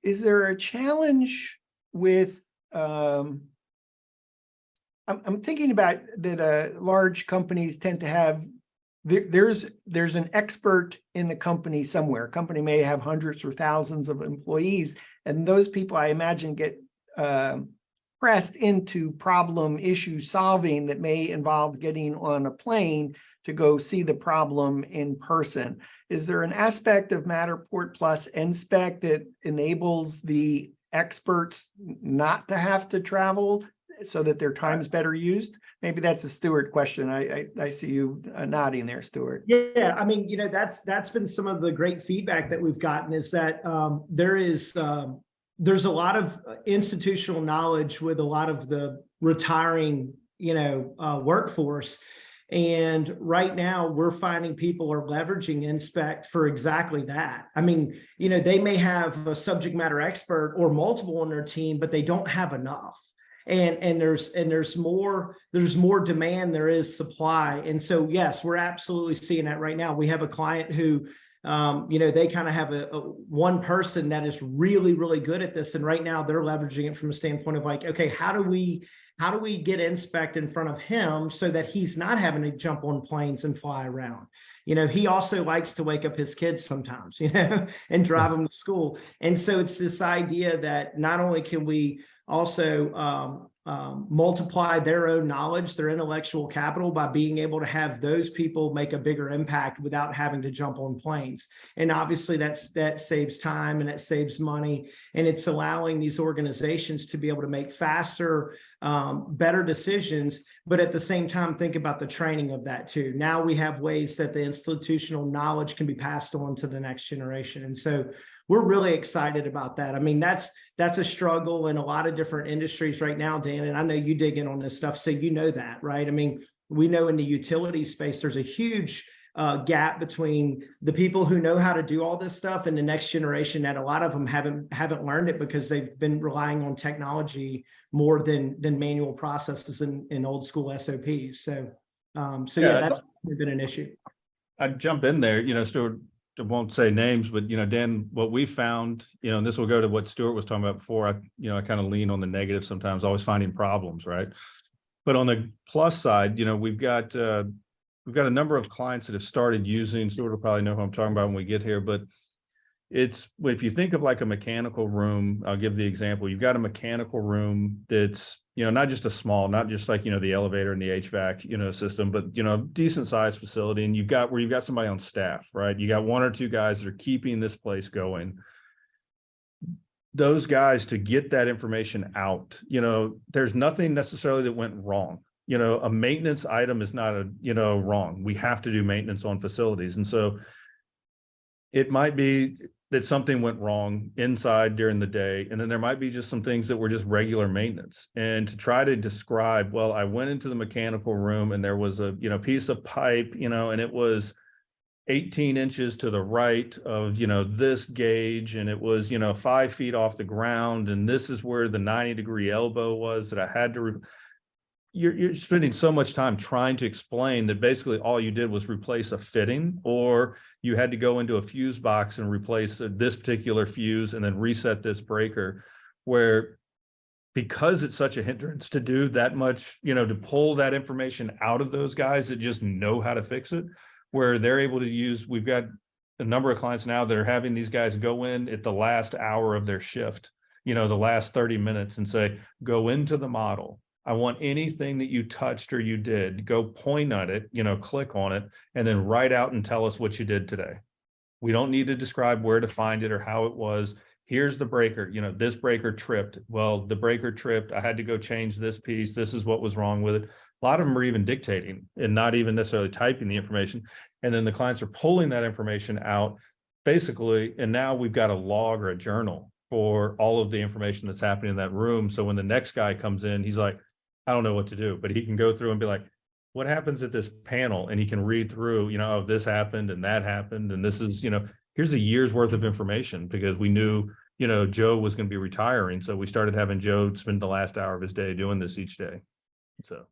is there a challenge with, I'm thinking about that large companies tend to have, there's an expert in the company somewhere. Company may have hundreds or thousands of employees, and those people, I imagine, get pressed into problem issue solving that may involve getting on a plane to go see the problem in person. Is there an aspect of Matterport plus NSPECT that enables the experts not to have to travel so that their time is better used? Maybe that's a Stuart question. I see you nodding there, Stuart. Yeah, I mean, you know, that's been some of the great feedback that we've gotten, is that there's a lot of institutional knowledge with a lot of the retiring, workforce. And right now we're finding people are leveraging NSPECT for exactly that. I mean, they may have a subject matter expert or multiple on their team, but they don't have enough. And there's more demand, there is supply. And so, yes, we're absolutely seeing that right now. We have a client who, they kind of have a one person that is really, really good at this. And right now they're leveraging it from a standpoint of like, okay, how do we get NSPECT in front of him so that he's not having to jump on planes and fly around? He also likes to wake up his kids sometimes, and drive them to school. And so it's this idea that not only can we also multiply their own knowledge, their intellectual capital, by being able to have those people make a bigger impact without having to jump on planes. And obviously that saves time and it saves money, and it's allowing these organizations to be able to make faster, better decisions, but at the same time, think about the training of that too. Now we have ways that the institutional knowledge can be passed on to the next generation. And so we're really excited about that. I mean, that's a struggle in a lot of different industries right now, Dan, and I know you dig in on this stuff, so you know that, right? I mean, we know in the utility space, there's a huge gap between the people who know how to do all this stuff and the next generation, that a lot of them haven't learned it because they've been relying on technology more than manual processes and old school SOPs. So yeah, that's been an issue. I'd jump in there, Stuart. I won't say names, but Dan, what we found, and this will go to what Stuart was talking about before. I kind of lean on the negative sometimes, always finding problems, right? But on the plus side, we've got a number of clients that have started using. Stuart will probably know who I'm talking about when we get here, but it's, if you think of like a mechanical room, I'll give the example. You've got a mechanical room that's, not just a small, not just like, the elevator and the HVAC, system, but, decent sized facility. And you've got somebody on staff, right? You got one or two guys that are keeping this place going. Those guys, to get that information out, there's nothing necessarily that went wrong. A maintenance item is not wrong. We have to do maintenance on facilities. And so it might be that something went wrong inside during the day. And then there might be just some things that were just regular maintenance. And to try to describe, well, I went into the mechanical room and there was a, piece of pipe, and it was 18 inches to the right of, this gauge. And it was, 5 feet off the ground. And this is where the 90-degree elbow was that I had to, you're spending so much time trying to explain that basically all you did was replace a fitting, or you had to go into a fuse box and replace this particular fuse and then reset this breaker, where because it's such a hindrance to do that much, to pull that information out of those guys that just know how to fix it, where they're able to use, we've got a number of clients now that are having these guys go in at the last hour of their shift, the last 30 minutes, and say, go into the model. I want anything that you touched or you did, go point at it, click on it, and then write out and tell us what you did today. We don't need to describe where to find it or how it was. Here's the breaker, this breaker tripped. Well, the breaker tripped. I had to go change this piece. This is what was wrong with it. A lot of them are even dictating and not even necessarily typing the information. And then the clients are pulling that information out basically. And now we've got a log or a journal for all of the information that's happening in that room. So when the next guy comes in, he's like, I don't know what to do, but he can go through and be like, what happens at this panel? And he can read through, oh, this happened and that happened. And this is, here's a year's worth of information, because we knew, Joe was going to be retiring. So we started having Joe spend the last hour of his day doing this each day. So